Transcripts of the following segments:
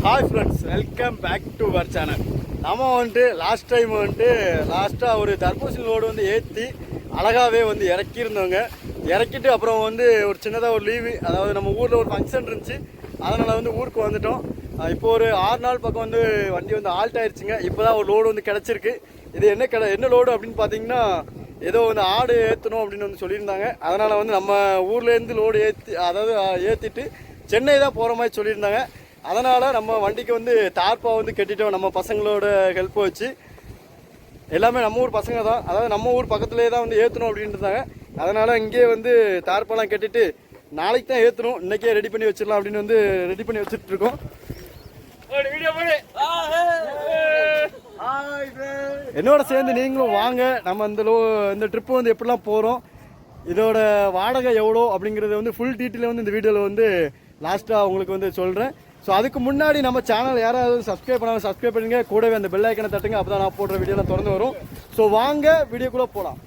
Hi friends, welcome back to our channel. நம்ம வந்துட்டு லாஸ்ட்டாக ஒரு தர்பூசணி லோடு வந்து ஏற்றி அழகாகவே வந்து இறக்கியிருந்தோங்க. இறக்கிட்டு அப்புறம் வந்து ஒரு சின்னதாக ஒரு லீவு, அதாவது நம்ம ஊரில் ஒரு ஃபங்க்ஷன் இருந்துச்சு, அதனால் வந்து ஊருக்கு வந்துட்டோம். இப்போ ஒரு 6 நாள் பக்கம் வந்து வண்டி வந்து ஆல்ட் ஆயிடுச்சுங்க. இப்போ தான் ஒரு லோடு வந்து கிடச்சிருக்கு. இது என்ன லோடு அப்படின்னு பார்த்தீங்கன்னா, ஏதோ வந்து ஆடு ஏற்றணும் அப்படின்னு வந்து சொல்லியிருந்தாங்க. அதனால் வந்து நம்ம ஊர்லேருந்து லோடு ஏற்றிட்டு சென்னை தான் போகிற மாதிரி சொல்லியிருந்தாங்க. அதனால் நம்ம வண்டிக்கு வந்து தார்ப்பா வந்து கட்டிட்டோம். நம்ம பசங்களோட ஹெல்ப் வச்சு எல்லாமே நம்ம ஊர் பசங்க தான், அதாவது நம்ம ஊர் பக்கத்துலேயே தான் வந்து ஏற்றணும் அப்படின்றாங்க. அதனால் இங்கேயே வந்து தார்ப்பாலாம் கட்டிட்டு நாளைக்கு தான் ஏற்றணும், இன்றைக்கே ரெடி பண்ணி வச்சிடலாம் அப்படின்னு வந்து ரெடி பண்ணி வச்சுட்ருக்கோம். என்னோட சேர்ந்து நீங்களும் வாங்க. நம்ம இந்த ட்ரிப்பு வந்து எப்படிலாம் போகிறோம், இதோட வாடகை எவ்வளோ அப்படிங்கிறத வந்து ஃபுல் டீட்டெயில் வந்து இந்த வீடியோவில் வந்து லாஸ்ட்டாக உங்களுக்கு வந்து சொல்கிறேன். ஸோ அதுக்கு முன்னாடி நம்ம சேனல் யாராவது சப்ஸ்கிரைப் பண்ணாலும் சப்ஸ்கிரைப் பண்ணுங்க, கூடவே அந்த பெல் ஐக்கனை தட்டுங்க, அப்போ தான் நான் போடுற வீடியோலாம் தொடர்ந்து வரும். ஸோ வாங்க வீடியோக்குள்ளே போகலாம்.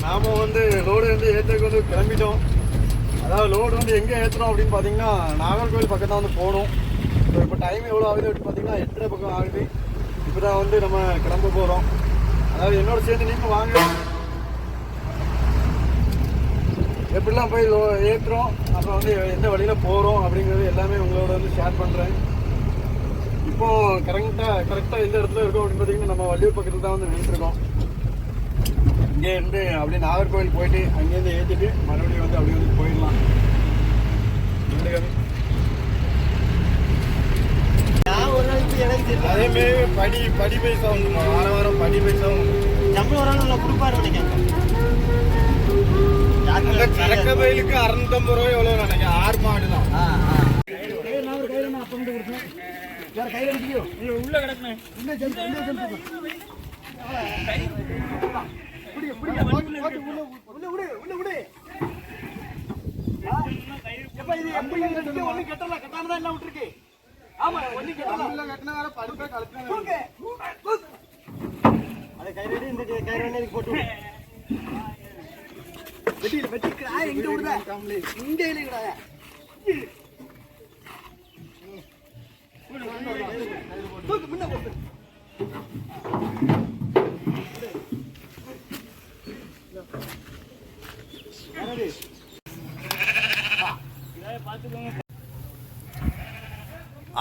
நாம் வந்து லோடு வந்து ஏற்றுக்கு வந்து கிளம்பிட்டோம். அதாவது லோடு வந்து எங்கே ஏற்றுறோம் அப்படின்னு பார்த்தீங்கன்னா, நாகர்கோவில் பக்கம் தான் வந்து போகணும். ஸோ இப்போ டைம் எவ்வளோ ஆகுது அப்படின்னு பார்த்தீங்கன்னா 8:30 பக்கம் ஆகுது. இப்போ தான் வந்து நம்ம கிளம்ப போகிறோம். அதாவது என்னோட சேர்ந்து நீங்கள் வாங்க, எப்படிலாம் போய் ஏற்றுறோம், அப்புறம் வந்து எந்த வழியில் போகிறோம் அப்படிங்கிறது எல்லாமே உங்களோட வந்து ஷேர் பண்ணுறேன். இப்போது கரெக்டாக எந்த இடத்துல இருக்கோம் அப்படின்னு பார்த்தீங்கன்னா, நம்ம வள்ளியூர் பக்கத்தில் தான் வந்து நின்றுருக்கோம். இங்கேருந்து அப்படியே நாகர்கோவில் போயிட்டு அங்கேருந்து ஏற்றிட்டு மறுபடியும் வந்து அப்படியே வந்து போயிடலாம். அதேமாரி படி பைசா வந்துமா, வாரம் படி பைசா சம்பளம் ஒரு நாள் கொடுப்பாரு நினைக்கிறேன். கறக்க பயிலுக்கு 650 ரூபாய் எவ்வளோ நினைக்கிறேன். 6 மாடு தான். கையில் அடிக்கியோ உள்ள கிடக்குனேன்.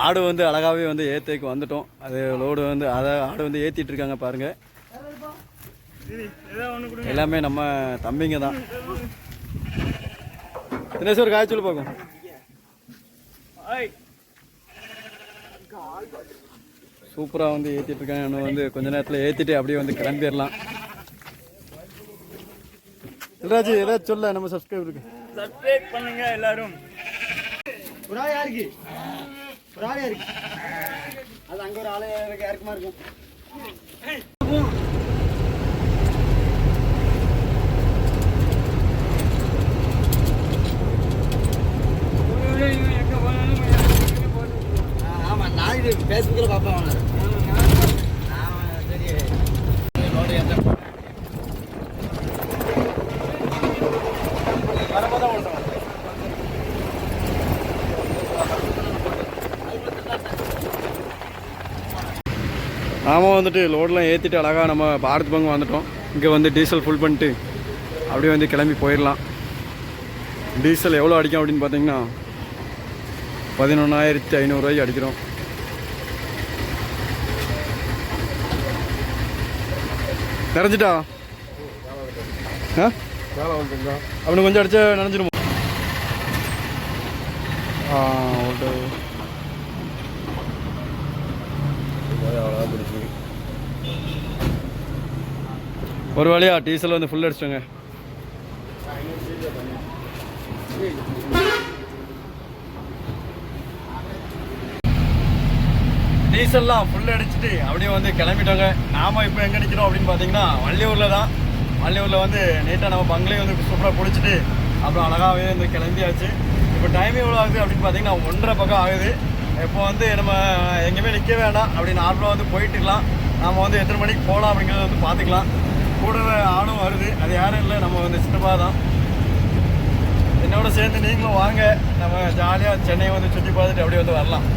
ஆடு வந்து அழகாகவே வந்து ஏற்றிக்கு வந்துட்டோம். அது லோடு வந்து ஆடு வந்து ஏற்றிட்டு இருக்காங்க பாருங்க. எல்லாமே நம்ம தம்பிங்க தான். தினேஸ்வர் காய்ச்சல் பார்க்கும். சூப்பராக வந்து ஏற்றிட்டு இருக்காங்க. இன்னும் வந்து கொஞ்ச நேரத்தில் ஏற்றிட்டு அப்படியே வந்து கிளம்பிடலாம். ராஜி ஏதாச்சும் சொல்ல நம்ம சப்ஸ்கிரைபருக்கு. சப்ஸ்கிரைப் பண்ணுங்க எல்லாரும். ஒரு ஆள் யாருக்கு அது அங்கே ஒரு ஆளு யாருக்குமா இருக்கும். ஆமா, நான் இது பேஸ்புக்கில் பார்ப்பேன். நாம வந்துட்டு லோடெலாம் ஏற்றிட்டு அழகாக நம்ம பாரத் பங்கு வந்துட்டோம். இங்கே வந்து டீசல் ஃபுல் பண்ணிட்டு அப்படியே வந்து கிளம்பி போயிடலாம். டீசல் எவ்வளோ அடிக்கும் அப்படின்னு பார்த்தீங்கன்னா 11,500 ரூபாய்க்கு அடிக்கிறோம். நிறைஞ்சிட்டா அப்படின்னு கொஞ்சம் அடிச்சா நினைஞ்சிருமோ. ஓகே, ஒரு வழியா டீசல் வந்து ஃபுல் அடிச்சிட்டோங்க. டீசல்லாம் ஃபுல் அடிச்சுட்டு அப்படியே வந்து கிளம்பிட்டோங்க. நாம் இப்போ எங்கே நிற்கிறோம் அப்படின்னு பார்த்தீங்கன்னா வள்ளியூரில் தான். வள்ளியூரில் வந்து நீட்டாக நம்ம பங்களே வந்து சூப்பராக பிடிச்சிட்டு அப்புறம் அழகாகவே வந்து கிளம்பியாச்சு. இப்போ டைம் எவ்வளோ ஆகுது அப்படின்னு பார்த்தீங்கன்னா 1:30 பக்கம் ஆகுது. இப்போ வந்து நம்ம எங்கேயுமே நிற்க வேண்டாம், அப்படி நார்மலாக வந்து போயிட்டுக்கலாம். நம்ம வந்து எத்தனை மணிக்கு போகலாம் அப்படிங்கிறத வந்து பார்த்துக்கலாம். கூடவே ஆளும் வருது, அது யாரும் இல்லை, நம்ம வந்து சித்தப்பா தான். என்னோட சேர்ந்து நீங்களும் வாங்க, நம்ம ஜாலியாக சென்னையை வந்து சுற்றி பார்த்துட்டு அப்படியே வந்து வரலாம்.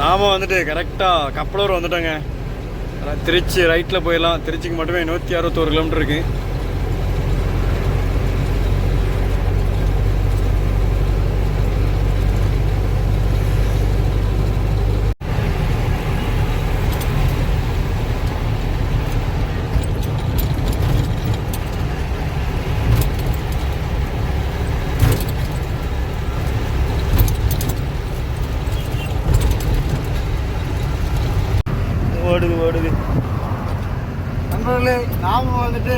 நாம வந்துட்டு கரெக்டாக கப்பலூர் வந்துட்டோங்க. திருச்சி ரைட்டில் போயிடலாம். திருச்சிக்கு மட்டுமே 161 கிலோமீட்டர் இருக்குது. ஓடுது நண்பர்களே, நாம் வந்துட்டு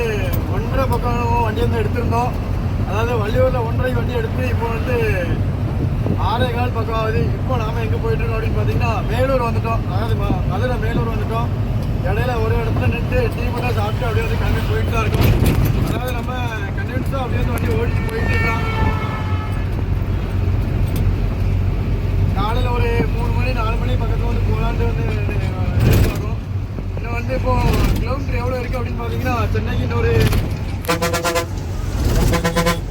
1:30 பக்கம் வண்டி வந்து எடுத்திருந்தோம். அதாவது வள்ளியூரில் 1:30 வண்டி எடுத்து இப்போ வந்து 6:15 பக்கம் ஆகுது. இப்போ நாம் எங்கே போயிட்டுருக்கோம் அப்படின்னு பார்த்தீங்கன்னா மேலூர் வந்துட்டோம். அதாவது மதுரை மேலூர் வந்துட்டோம். இடையில ஒரு இடத்துல நின்று டீ மட்டும் சாப்பிட்டு அப்படியே வந்து கண்டிப்பாக போயிட்டு தான் இருக்கும். அதாவது நம்ம கண்டிப்பாக அப்படியே வந்து வண்டி ஓடிட்டு போயிட்டு இருக்கோம். காலையில் ஒரு 3 மணி 4 மணி பக்கத்தில் வந்து போகலான்ட்டு வந்து வரும். இன்னும் வந்து இப்போ கிலோமீட்டர் எவ்வளோ இருக்குது அப்படின்னு பார்த்தீங்கன்னா சென்னைக்கு இன்னொரு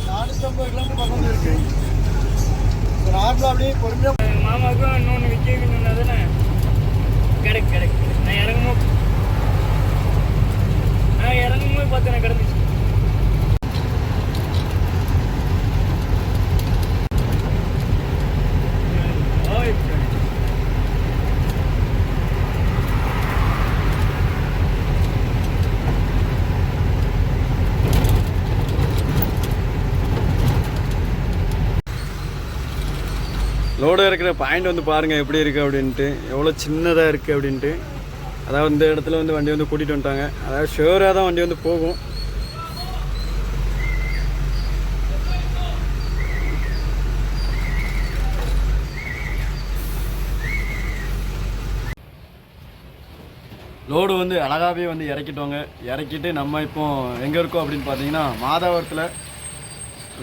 450 கிலோமீட்டர் பக்கம் வந்து இருக்குது. நார்மலாக அப்படியே பொறுமையாக மாமாவுக்கும் இன்னொன்று விற்கணும்னா தானே கிடைக்கு நான் இறங்கும்போது பார்த்து நான் கிடந்துச்சு. லோடு இருக்கிற பாயிண்ட் வந்து பாருங்கள் எப்படி இருக்குது அப்படின்ட்டு, எவ்வளோ சின்னதாக இருக்குது அப்படின்ட்டு. அதாவது இந்த இடத்துல வந்து வண்டி வந்து கூட்டிகிட்டு வந்துட்டாங்க. அதாவது ஷுவராக தான் வண்டி வந்து போகும். லோடு வந்து அழகாகவே வந்து இறக்கிட்டோங்க. இறக்கிட்டு நம்ம இப்போ எங்கே இருக்கோம் அப்படின்னு பார்த்தீங்கன்னா மாதாவரத்தில்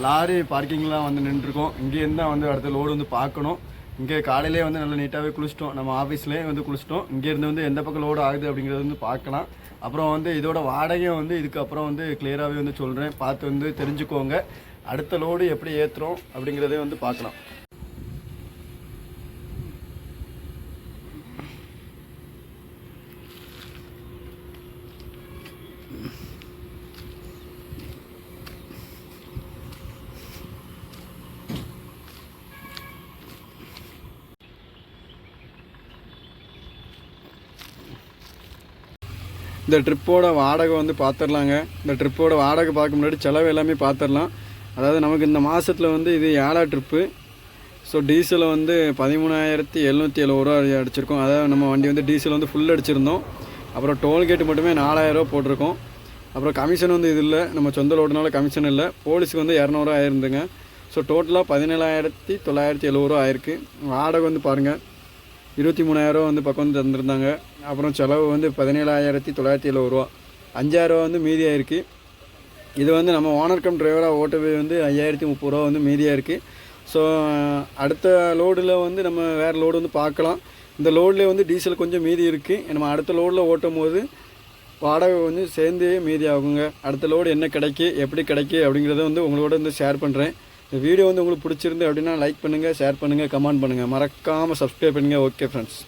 லாரி பார்க்கிங்லாம் வந்து நின்றுருக்கோம். இங்கேருந்து தான் வந்து அடுத்த லோடு வந்து பார்க்கணும். இங்கே காலையிலே வந்து நல்லா நீட்டாகவே குளிச்சிட்டோம். நம்ம ஆஃபீஸ்லேயே வந்து குளிச்சிட்டோம். இங்கேருந்து வந்து எந்த பக்கம் லோடு ஆகுது அப்படிங்கிறது வந்து பார்க்கலாம். அப்புறம் வந்து இதோட வாடகையும் வந்து இதுக்கப்புறம் வந்து கிளியராகவே வந்து சொல்கிறேன், பார்த்து வந்து தெரிஞ்சுக்கோங்க. அடுத்த லோடு எப்படி ஏற்றுறோம் அப்படிங்கிறதே வந்து பார்க்கலாம். இந்த ட்ரிப்போட வாடகை வந்து பார்த்துடலாங்க. இந்த ட்ரிப்போட வாடகை பார்க்க முன்னாடி செலவு எல்லாமே பார்த்துடலாம். அதாவது நமக்கு இந்த மாதத்தில் வந்து இது 7ஆம் ட்ரிப்பு. ஸோ டீசல் வந்து 13,770 ரூபா அடிச்சிருக்கோம். அதாவது நம்ம வண்டி வந்து டீசல் வந்து ஃபுல் அடிச்சிருந்தோம். அப்புறம் டோல்கேட்டு மட்டுமே 4,000 ரூபா போட்டிருக்கோம். அப்புறம் கமிஷன் வந்து இது இல்லை, நம்ம சொந்த லோடுனால கமிஷன் இல்லை. போலீஸுக்கு வந்து 200 ரூபா ஆயிருந்துங்க. ஸோ டோட்டலாக 17,970 ரூபா ஆயிருக்கு. வாடகை வந்து பாருங்கள் 23,000 ரூபா வந்து பக்கம் வந்து தந்துருந்தாங்க. அப்புறம் செலவு வந்து 17,970 ரூபா, 5,000 ரூபா வந்து மீதி ஆயிருக்கு. இது வந்து நம்ம ஓனர் கம் டிரைவராக ஓட்டவே வந்து 5,030 ரூபா வந்து மீதியாக இருக்குது. ஸோ அடுத்த லோடில் வந்து நம்ம வேறு லோடு வந்து பார்க்கலாம். இந்த லோட்லேயே வந்து டீசல் கொஞ்சம் மீதி இருக்குது. நம்ம அடுத்த லோடில் ஓட்டும் போது வாடகை வந்து சேர்ந்தே மீதி ஆகுங்க. அடுத்த லோடு என்ன கிடைக்கு, எப்படி கிடைக்கு அப்படிங்கிறத வந்து உங்களோட வந்து ஷேர் பண்ணுறேன். இந்த வீடியோ வந்து உங்களுக்கு பிடிச்சிருந்து அப்படின்னா லைக் பண்ணுங்கள், ஷேர் பண்ணுங்கள், கமெண்ட் பண்ணுங்கள், மறக்காமல் சப்ஸ்கிரைப் பண்ணுங்கள். Okay friends.